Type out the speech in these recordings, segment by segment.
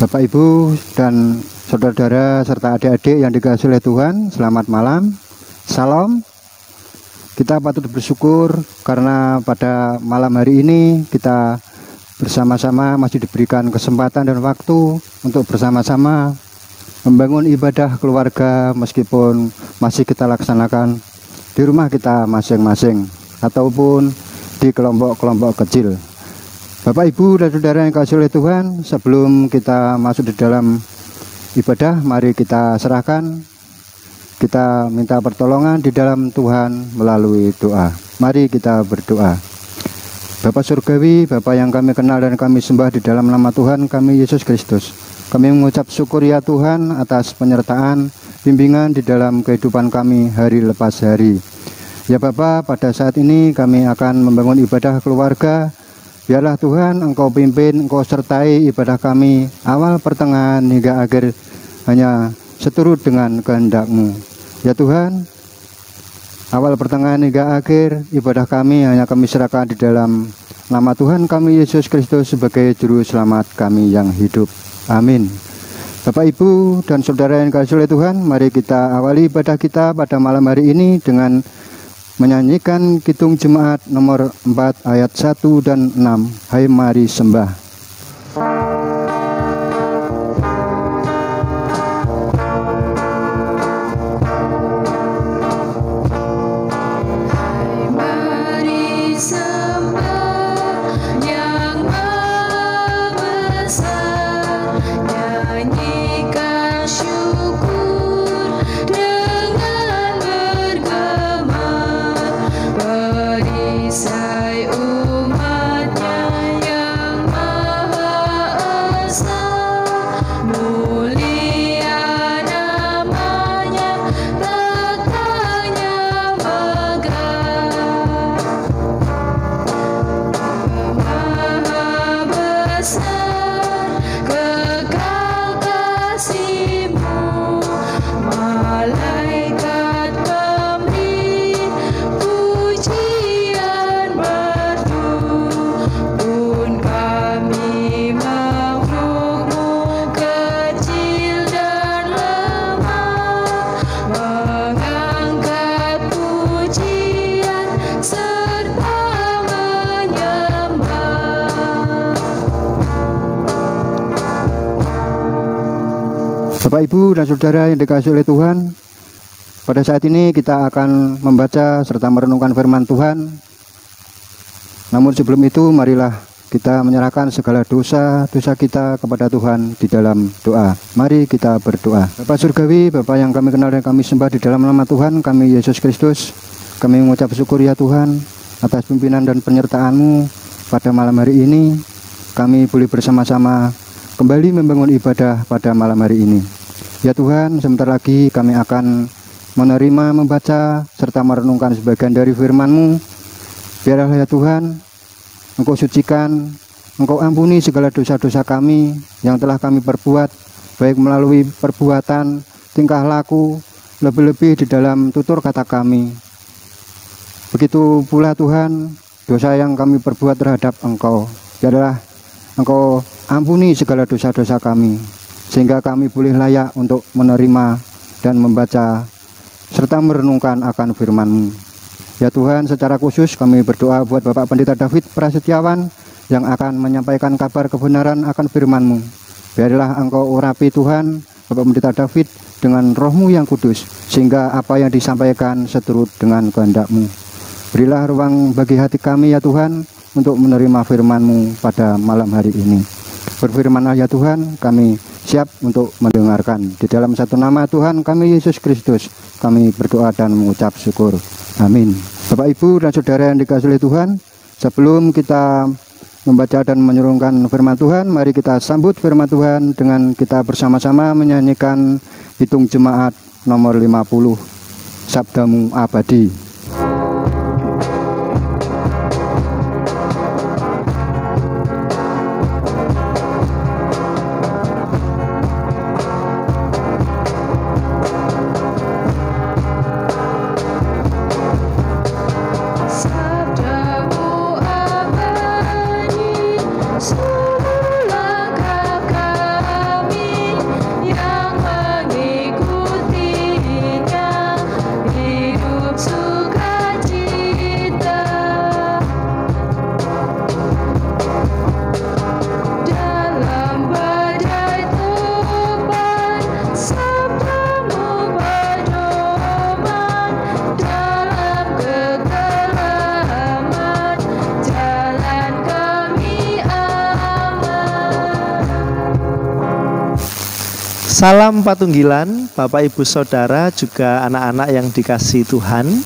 Bapak, Ibu, dan saudara-saudara serta adik-adik yang dikasihi oleh Tuhan, selamat malam. Salam. Kita patut bersyukur karena pada malam hari ini kita bersama-sama masih diberikan kesempatan dan waktu untuk bersama-sama membangun ibadah keluarga, meskipun masih kita laksanakan di rumah kita masing-masing ataupun di kelompok-kelompok kecil. Bapak, Ibu, dan saudara yang dikasihi oleh Tuhan, sebelum kita masuk di dalam ibadah, mari kita serahkan, kita minta pertolongan di dalam Tuhan melalui doa. Mari kita berdoa. Bapa Surgawi, Bapa yang kami kenal dan kami sembah di dalam nama Tuhan kami Yesus Kristus, kami mengucap syukur ya Tuhan atas penyertaan, bimbingan di dalam kehidupan kami hari lepas hari. Ya Bapa, pada saat ini kami akan membangun ibadah keluarga. Biarlah Tuhan Engkau pimpin, Engkau sertai ibadah kami awal, pertengahan, hingga akhir hanya seturut dengan kehendak-Mu. Ya Tuhan, awal, pertengahan, hingga akhir ibadah kami hanya kami serahkan di dalam nama Tuhan kami Yesus Kristus sebagai Juru Selamat kami yang hidup. Amin. Bapak, Ibu, dan saudara yang dikasihi oleh Tuhan, mari kita awali ibadah kita pada malam hari ini dengan menyanyikan Kidung Jemaat nomor 4 ayat 1 dan 6. Hai mari sembah. Bapak, Ibu, dan saudara yang dikasihi oleh Tuhan, pada saat ini kita akan membaca serta merenungkan firman Tuhan. Namun sebelum itu, marilah kita menyerahkan segala dosa-dosa kita kepada Tuhan di dalam doa. Mari kita berdoa. Bapa Surgawi, Bapa yang kami kenal dan kami sembah di dalam nama Tuhan kami Yesus Kristus, kami mengucap syukur ya Tuhan atas pimpinan dan penyertaan-Mu pada malam hari ini. Kami boleh bersama-sama kembali membangun ibadah pada malam hari ini. Ya Tuhan, sebentar lagi kami akan menerima, membaca, serta merenungkan sebagian dari firman-Mu. Biarlah ya Tuhan, Engkau sucikan, Engkau ampuni segala dosa-dosa kami yang telah kami perbuat, baik melalui perbuatan, tingkah laku, lebih-lebih di dalam tutur kata kami. Begitu pula Tuhan, dosa yang kami perbuat terhadap Engkau. Biarlah Engkau ampuni segala dosa-dosa kami, sehingga kami boleh layak untuk menerima dan membaca serta merenungkan akan firman-Mu. Ya Tuhan, secara khusus kami berdoa buat Bapak Pendeta David Prasetyawan yang akan menyampaikan kabar kebenaran akan firman-Mu. Biarlah Engkau urapi Tuhan Bapak Pendeta David dengan Roh-Mu yang kudus, sehingga apa yang disampaikan seturut dengan kehendak-Mu. Berilah ruang bagi hati kami ya Tuhan untuk menerima firman-Mu pada malam hari ini. Berfirman-Lah ya Tuhan, kami siap untuk mendengarkan. Di dalam satu nama Tuhan kami Yesus Kristus, kami berdoa dan mengucap syukur. Amin. Bapak, Ibu, dan saudara yang dikasihi Tuhan, sebelum kita membaca dan menyurungkan firman Tuhan, mari kita sambut firman Tuhan dengan kita bersama-sama menyanyikan Kidung Jemaat nomor 50, Sabdamu Abadi. Semua langkah Salam Patunggilan, Bapak Ibu Saudara, juga anak-anak yang dikasihi Tuhan.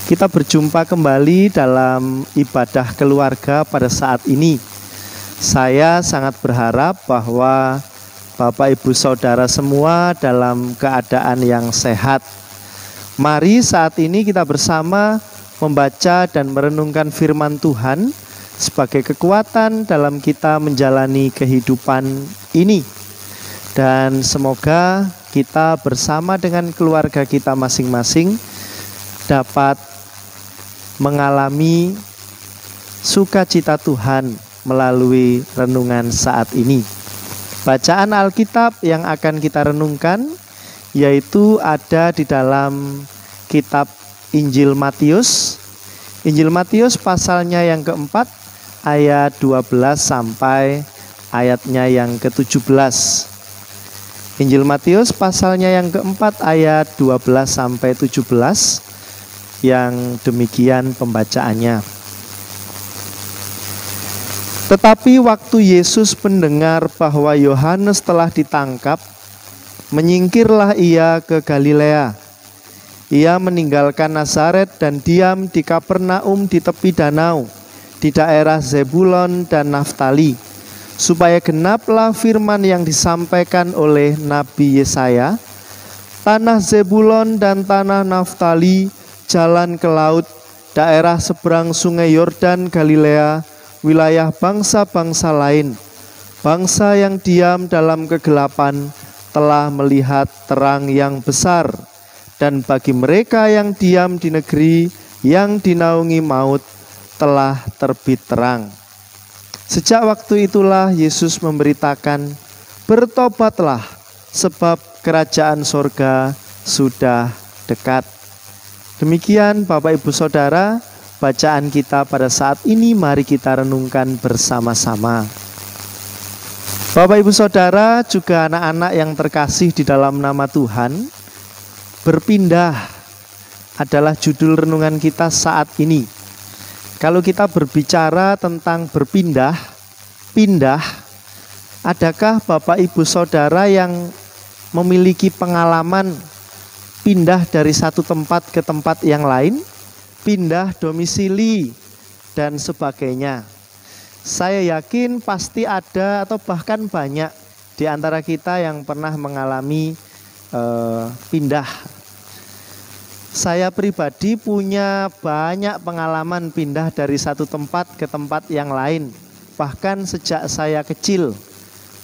Kita berjumpa kembali dalam ibadah keluarga pada saat ini. Saya sangat berharap bahwa Bapak Ibu Saudara semua dalam keadaan yang sehat. Mari saat ini kita bersama membaca dan merenungkan firman Tuhan sebagai kekuatan dalam kita menjalani kehidupan ini. Dan semoga kita bersama dengan keluarga kita masing-masing dapat mengalami sukacita Tuhan melalui renungan saat ini. Bacaan Alkitab yang akan kita renungkan yaitu ada di dalam kitab Injil Matius. Injil Matius pasalnya yang keempat ayat 12 sampai ayatnya yang ke-17. Injil Matius pasalnya yang keempat ayat 12 sampai 17 yang demikian pembacaannya. Tetapi waktu Yesus mendengar bahwa Yohanes telah ditangkap, menyingkirlah ia ke Galilea. Ia meninggalkan Nazaret dan diam di Kapernaum di tepi danau, di daerah Zebulon dan Naftali, supaya genaplah firman yang disampaikan oleh Nabi Yesaya, tanah Zebulon dan tanah Naftali, jalan ke laut, daerah seberang sungai Yordan Galilea, wilayah bangsa-bangsa lain. Bangsa yang diam dalam kegelapan telah melihat terang yang besar, dan bagi mereka yang diam di negeri yang dinaungi maut telah terbit terang. Sejak waktu itulah Yesus memberitakan, bertobatlah sebab kerajaan sorga sudah dekat. Demikian Bapak Ibu Saudara, bacaan kita pada saat ini mari kita renungkan bersama-sama. Bapak Ibu Saudara, juga anak-anak yang terkasih di dalam nama Tuhan, berpindah adalah judul renungan kita saat ini. Kalau kita berbicara tentang berpindah, pindah, adakah Bapak Ibu Saudara yang memiliki pengalaman pindah dari satu tempat ke tempat yang lain, pindah domisili dan sebagainya? Saya yakin pasti ada atau bahkan banyak di antara kita yang pernah mengalami pindah. Saya pribadi punya banyak pengalaman pindah dari satu tempat ke tempat yang lain. Bahkan sejak saya kecil.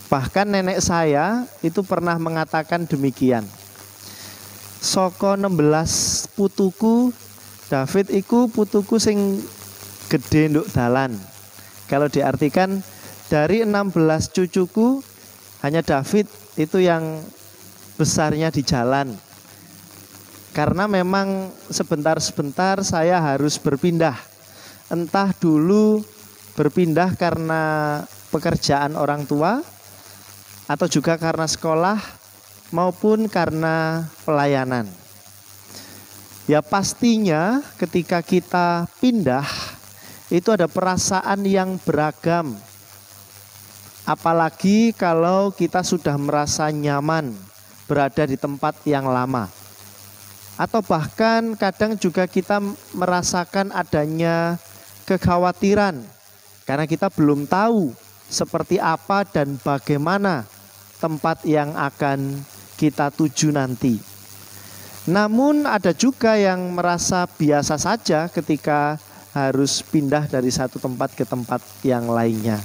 Bahkan nenek saya itu pernah mengatakan demikian. Soko 16 putuku, David iku putuku sing gede nduk dalan. Kalau diartikan dari 16 cucuku, hanya David itu yang besarnya di jalan. Karena memang sebentar-sebentar saya harus berpindah. Entah dulu berpindah karena pekerjaan orang tua, atau juga karena sekolah, maupun karena pelayanan. Ya pastinya ketika kita pindah, itu ada perasaan yang beragam. Apalagi kalau kita sudah merasa nyaman berada di tempat yang lama. Atau bahkan kadang juga kita merasakan adanya kekhawatiran karena kita belum tahu seperti apa dan bagaimana tempat yang akan kita tuju nanti. Namun ada juga yang merasa biasa saja ketika harus pindah dari satu tempat ke tempat yang lainnya.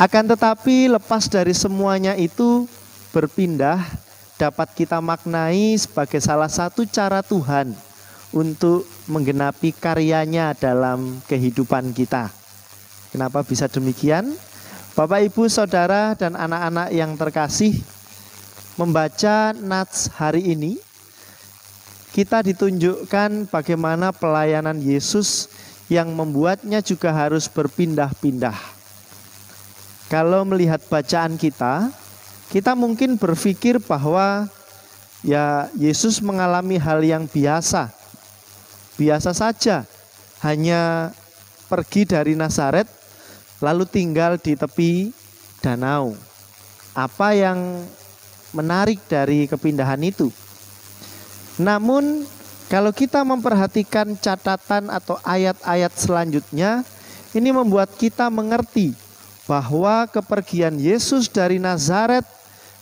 Akan tetapi lepas dari semuanya itu, berpindah dapat kita maknai sebagai salah satu cara Tuhan untuk menggenapi karyanya dalam kehidupan kita. Kenapa bisa demikian? Bapak, Ibu, Saudara, dan anak-anak yang terkasih, membaca Nats hari ini, kita ditunjukkan bagaimana pelayanan Yesus yang membuatnya juga harus berpindah-pindah. Kalau melihat bacaan kita mungkin berpikir bahwa ya Yesus mengalami hal yang biasa saja, hanya pergi dari Nazaret lalu tinggal di tepi danau. Apa yang menarik dari kepindahan itu. Namun kalau kita memperhatikan catatan atau ayat-ayat selanjutnya, ini membuat kita mengerti bahwa kepergian Yesus dari Nazaret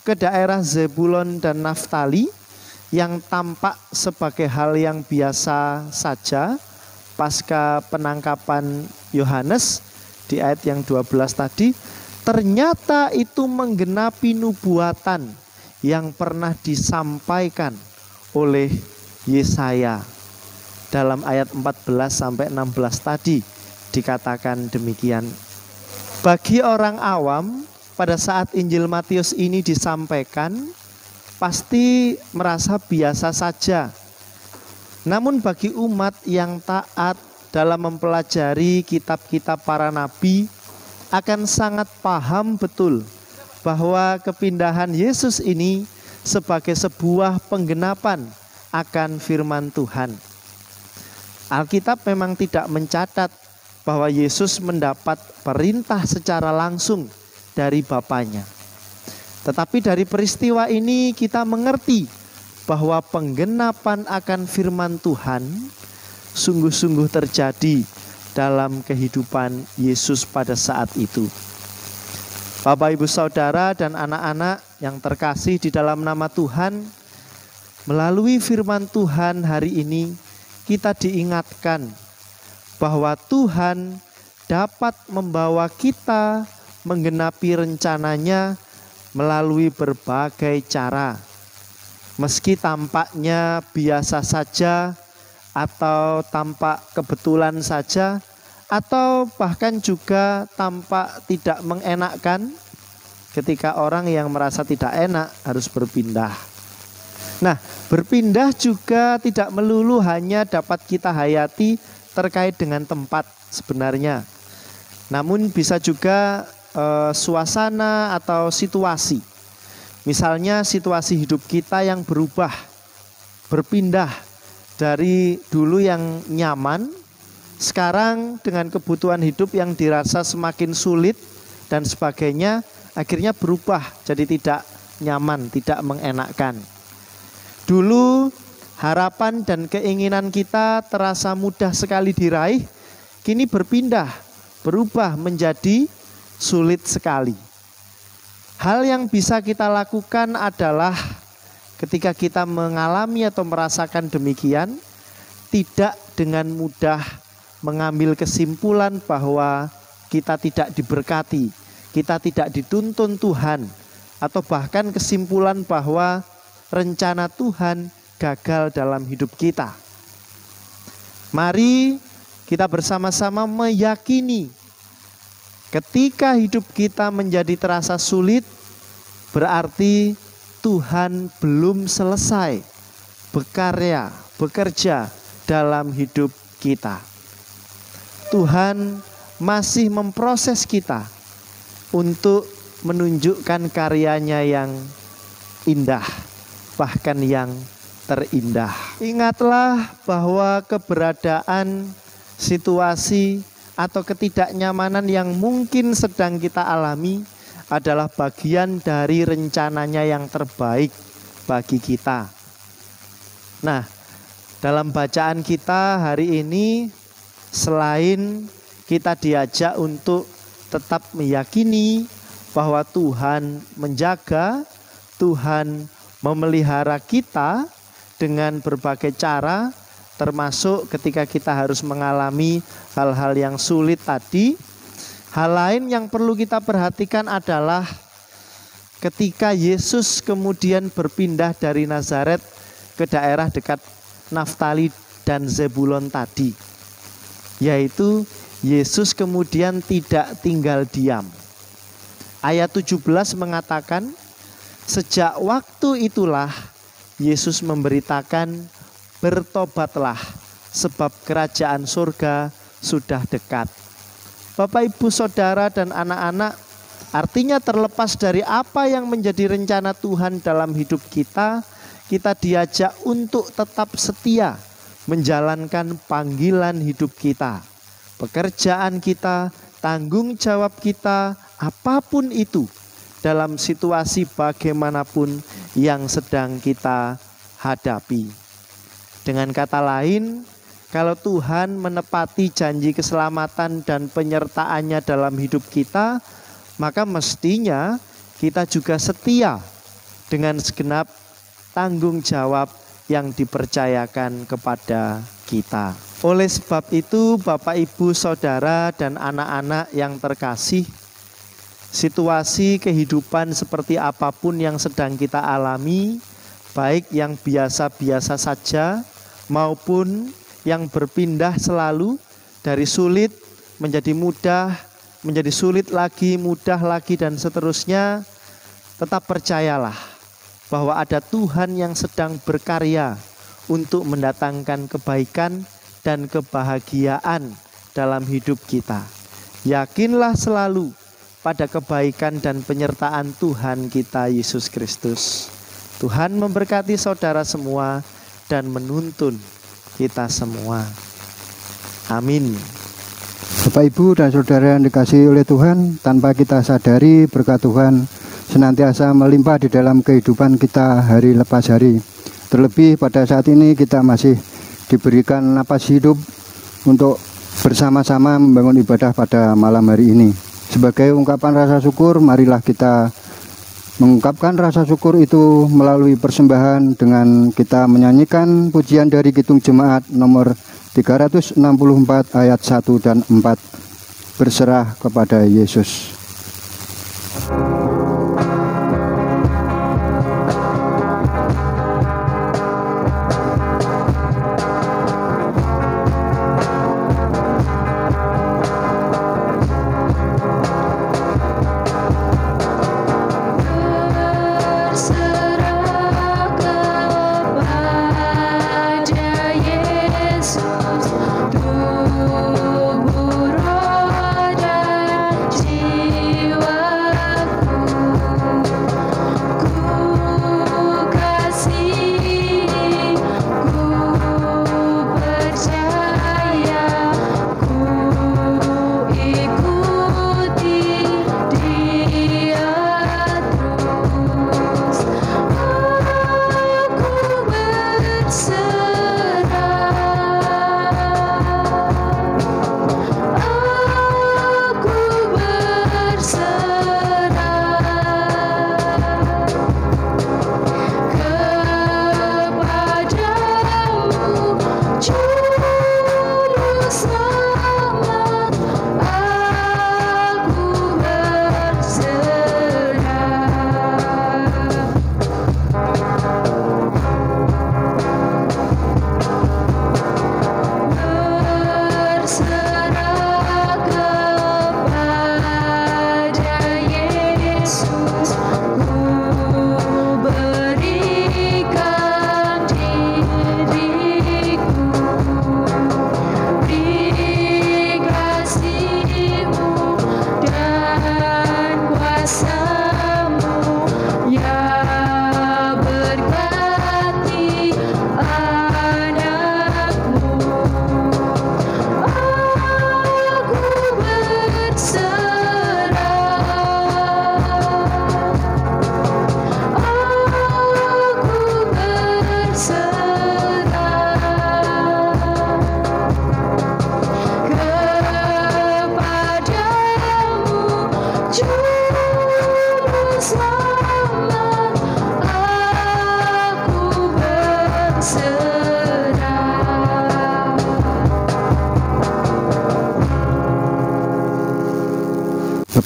ke daerah Zebulon dan Naftali yang tampak sebagai hal yang biasa saja pasca penangkapan Yohanes di ayat yang 12 tadi, ternyata itu menggenapi nubuatan yang pernah disampaikan oleh Yesaya. Dalam ayat 14 sampai 16 tadi dikatakan demikian. Bagi orang awam pada saat Injil Matius ini disampaikan pasti merasa biasa saja. Namun bagi umat yang taat dalam mempelajari kitab-kitab para nabi akan sangat paham betul bahwa kepindahan Yesus ini sebagai sebuah penggenapan akan firman Tuhan. Alkitab memang tidak mencatat bahwa Yesus mendapat perintah secara langsung dari Bapanya. Tetapi dari peristiwa ini kita mengerti bahwa penggenapan akan firman Tuhan sungguh-sungguh terjadi dalam kehidupan Yesus pada saat itu. Bapak, Ibu, Saudara, dan anak-anak yang terkasih di dalam nama Tuhan, melalui firman Tuhan hari ini kita diingatkan bahwa Tuhan dapat membawa kita menggenapi rencananya melalui berbagai cara. Meski tampaknya biasa saja atau tampak kebetulan saja, atau bahkan juga tampak tidak mengenakkan ketika orang yang merasa tidak enak harus berpindah. Nah, berpindah juga tidak melulu hanya dapat kita hayati terkait dengan tempat sebenarnya. Namun bisa juga suasana atau situasi. Misalnya situasi hidup kita yang berubah, berpindah dari dulu yang nyaman, sekarang dengan kebutuhan hidup yang dirasa semakin sulit dan sebagainya, akhirnya berubah jadi tidak nyaman, tidak mengenakkan. Dulu harapan dan keinginan kita terasa mudah sekali diraih, kini berpindah, berubah menjadi sulit sekali. Hal yang bisa kita lakukan adalah ketika kita mengalami atau merasakan demikian, tidak dengan mudah mengambil kesimpulan bahwa kita tidak diberkati, kita tidak dituntun Tuhan, atau bahkan kesimpulan bahwa rencana Tuhan gagal dalam hidup kita. Mari kita bersama-sama meyakini ketika hidup kita menjadi terasa sulit, berarti Tuhan belum selesai bekerja dalam hidup kita. Tuhan masih memproses kita untuk menunjukkan karyanya yang indah, bahkan yang terindah. Ingatlah bahwa keberadaan situasi atau ketidaknyamanan yang mungkin sedang kita alami adalah bagian dari rencananya yang terbaik bagi kita. Nah, dalam bacaan kita hari ini, selain kita diajak untuk tetap meyakini bahwa Tuhan menjaga, Tuhan memelihara kita dengan berbagai cara, termasuk ketika kita harus mengalami hal-hal yang sulit tadi. Hal lain yang perlu kita perhatikan adalah ketika Yesus kemudian berpindah dari Nazaret ke daerah dekat Naftali dan Zebulon tadi, yaitu Yesus kemudian tidak tinggal diam. Ayat 17 mengatakan, sejak waktu itulah Yesus memberitakan, bertobatlah sebab kerajaan surga sudah dekat. Bapak, Ibu, Saudara, dan anak-anak, artinya terlepas dari apa yang menjadi rencana Tuhan dalam hidup kita, kita diajak untuk tetap setia menjalankan panggilan hidup kita. Pekerjaan kita, tanggung jawab kita, apapun itu, dalam situasi bagaimanapun yang sedang kita hadapi. Dengan kata lain, kalau Tuhan menepati janji keselamatan dan penyertaannya dalam hidup kita, maka mestinya kita juga setia dengan segenap tanggung jawab yang dipercayakan kepada kita. Oleh sebab itu, Bapak, Ibu, Saudara, dan anak-anak yang terkasih, situasi kehidupan seperti apapun yang sedang kita alami, baik yang biasa-biasa saja maupun yang berpindah selalu dari sulit menjadi mudah, menjadi sulit lagi, mudah lagi, dan seterusnya, tetap percayalah bahwa ada Tuhan yang sedang berkarya untuk mendatangkan kebaikan dan kebahagiaan dalam hidup kita. Yakinlah selalu pada kebaikan dan penyertaan Tuhan kita Yesus Kristus. Tuhan memberkati saudara semua dan menuntun kita semua. Amin. Bapak, Ibu, dan saudara yang dikasihi oleh Tuhan, tanpa kita sadari berkat Tuhan senantiasa melimpah di dalam kehidupan kita hari lepas hari. Terlebih pada saat ini kita masih diberikan napas hidup untuk bersama-sama membangun ibadah pada malam hari ini. Sebagai ungkapan rasa syukur, marilah kita mengungkapkan rasa syukur itu melalui persembahan dengan kita menyanyikan pujian dari Kidung Jemaat nomor 364 ayat 1 dan 4. Berserah kepada Yesus.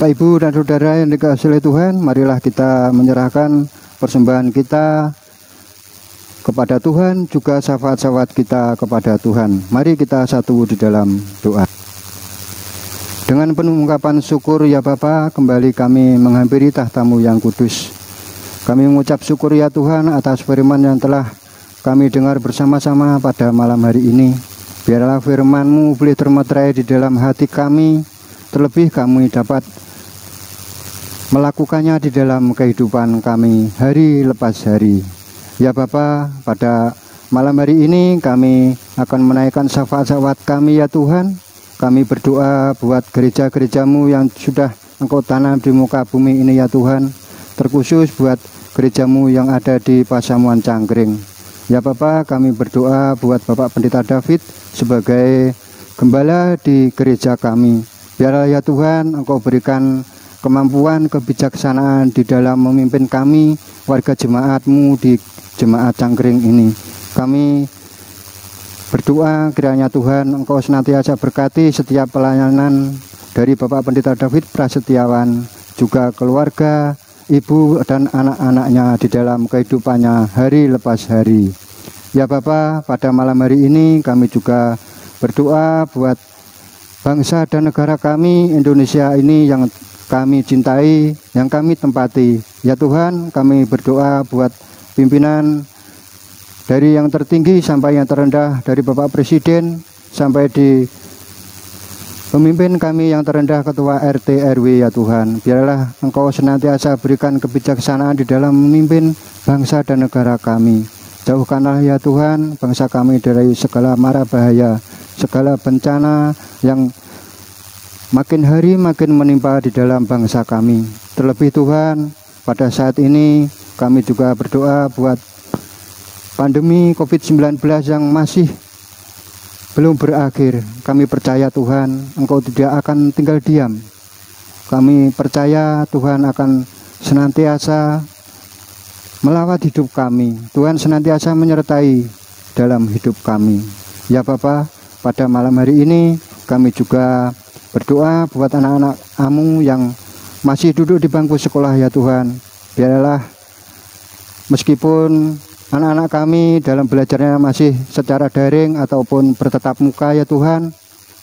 Bapak, Ibu, dan saudara yang dikasihi oleh Tuhan, marilah kita menyerahkan persembahan kita kepada Tuhan, juga syafaat-syafaat kita kepada Tuhan. Mari kita satu di dalam doa. Dengan penuh ungkapan syukur ya Bapa, kembali kami menghampiri tahta-Mu yang kudus. Kami mengucap syukur ya Tuhan atas firman yang telah kami dengar bersama-sama pada malam hari ini. Biarlah firman-Mu boleh termeterai di dalam hati kami, terlebih kami dapat melakukannya di dalam kehidupan kami hari lepas hari. Ya Bapa, pada malam hari ini kami akan menaikkan syafaat-syafaat kami ya Tuhan. Kami berdoa buat gereja-gereja-Mu yang sudah Engkau tanam di muka bumi ini ya Tuhan. Terkhusus buat gerejamu yang ada di Pasamuan Cangkring. Ya Bapak, kami berdoa buat Bapak Pendeta David sebagai gembala di gereja kami. Biarlah ya Tuhan Engkau berikan kemampuan, kebijaksanaan di dalam memimpin kami, warga jemaat-Mu di jemaat Cangkring ini. Kami berdoa kiranya Tuhan Engkau senantiasa berkati setiap pelayanan dari Bapak Pendeta David Prasetyawan, juga keluarga, ibu dan anak-anaknya di dalam kehidupannya hari lepas hari. Ya Bapak, pada malam hari ini kami juga berdoa buat bangsa dan negara kami Indonesia ini yang kami cintai, yang kami tempati. Ya Tuhan, kami berdoa buat pimpinan dari yang tertinggi sampai yang terendah, dari Bapak Presiden sampai di pemimpin kami yang terendah, Ketua RT RW. Ya Tuhan, biarlah Engkau senantiasa berikan kebijaksanaan di dalam memimpin bangsa dan negara kami. Jauhkanlah ya Tuhan bangsa kami dari segala mara bahaya, segala bencana yang makin hari makin menimpa di dalam bangsa kami. Terlebih Tuhan, pada saat ini kami juga berdoa buat pandemi COVID-19 yang masih belum berakhir. Kami percaya Tuhan Engkau tidak akan tinggal diam. Kami percaya Tuhan akan senantiasa melawat hidup kami. Tuhan senantiasa menyertai dalam hidup kami. Ya Bapa, pada malam hari ini kami juga berdoa buat anak-anak-Mu yang masih duduk di bangku sekolah ya Tuhan. Biarlah meskipun anak-anak kami dalam belajarnya masih secara daring ataupun bertatap muka ya Tuhan,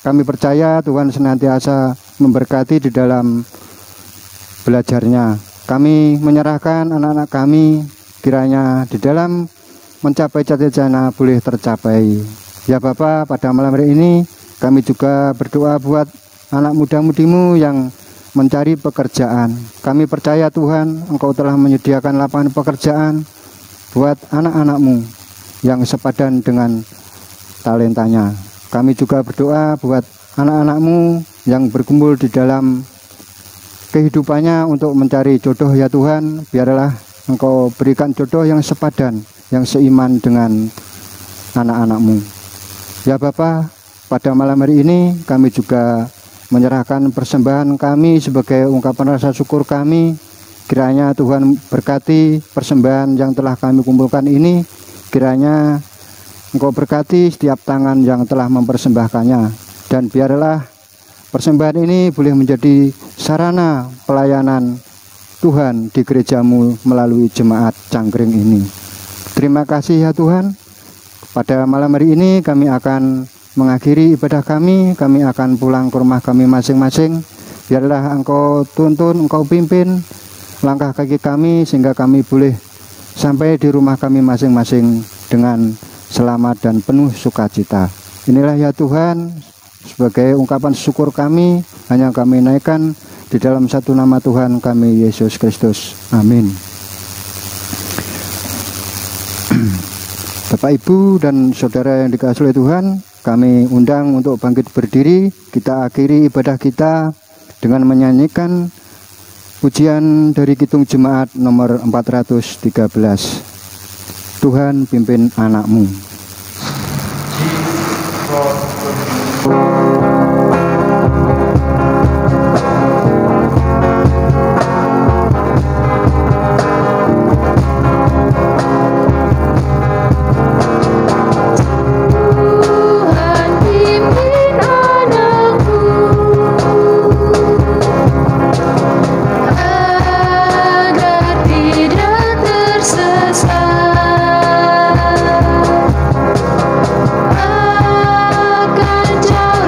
kami percaya Tuhan senantiasa memberkati di dalam belajarnya. Kami menyerahkan anak-anak kami kiranya di dalam mencapai cita-cita boleh tercapai. Ya Bapak, pada malam hari ini kami juga berdoa buat anak muda-mudimu yang mencari pekerjaan. Kami percaya Tuhan Engkau telah menyediakan lapangan pekerjaan buat anak-anak-Mu yang sepadan dengan talentanya. Kami juga berdoa buat anak-anak-Mu yang berkumpul di dalam kehidupannya untuk mencari jodoh ya Tuhan. Biarlah Engkau berikan jodoh yang sepadan, yang seiman dengan anak-anak-Mu. Ya Bapa, pada malam hari ini kami juga menyerahkan persembahan kami sebagai ungkapan rasa syukur kami. Kiranya Tuhan berkati persembahan yang telah kami kumpulkan ini. Kiranya Engkau berkati setiap tangan yang telah mempersembahkannya. Dan biarlah persembahan ini boleh menjadi sarana pelayanan Tuhan di gereja-Mu melalui jemaat Cangkring ini. Terima kasih ya Tuhan. Pada malam hari ini kami akan mengakhiri ibadah kami. Kami akan pulang ke rumah kami masing-masing. Biarlah Engkau tuntun, Engkau pimpin langkah kaki kami sehingga kami boleh sampai di rumah kami masing-masing dengan selamat dan penuh sukacita. Inilah ya Tuhan, sebagai ungkapan syukur kami hanya kami naikkan di dalam satu nama Tuhan kami, Yesus Kristus. Amin. Bapak, Ibu, dan saudara yang dikasihi oleh Tuhan, kami undang untuk bangkit berdiri. Kita akhiri ibadah kita dengan menyanyikan pujian dari Kidung Jemaat nomor 413. Tuhan pimpin anak-Mu. Akan jauh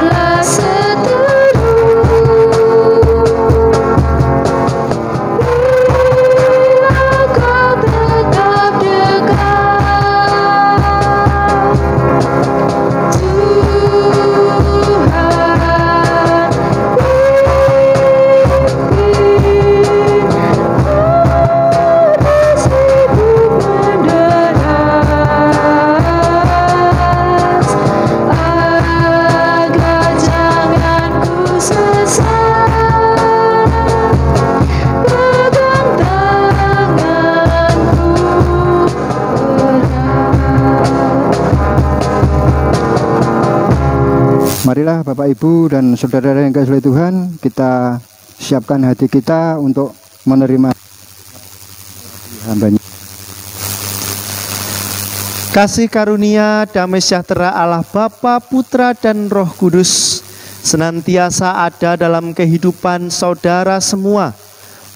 Marilah Bapak Ibu dan saudara yang kasih oleh Tuhan, kita siapkan hati kita untuk menerima hamba-Nya. Kasih karunia damai sejahtera Allah Bapa, Putra dan Roh Kudus senantiasa ada dalam kehidupan saudara semua,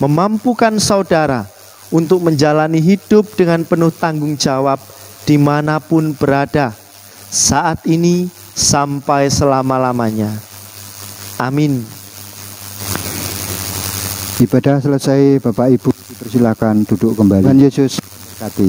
memampukan saudara untuk menjalani hidup dengan penuh tanggung jawab dimanapun berada, saat ini sampai selama-lamanya. Amin. Ibadah selesai, Bapak Ibu dipersilakan duduk kembali. Tuhan Yesus berkati.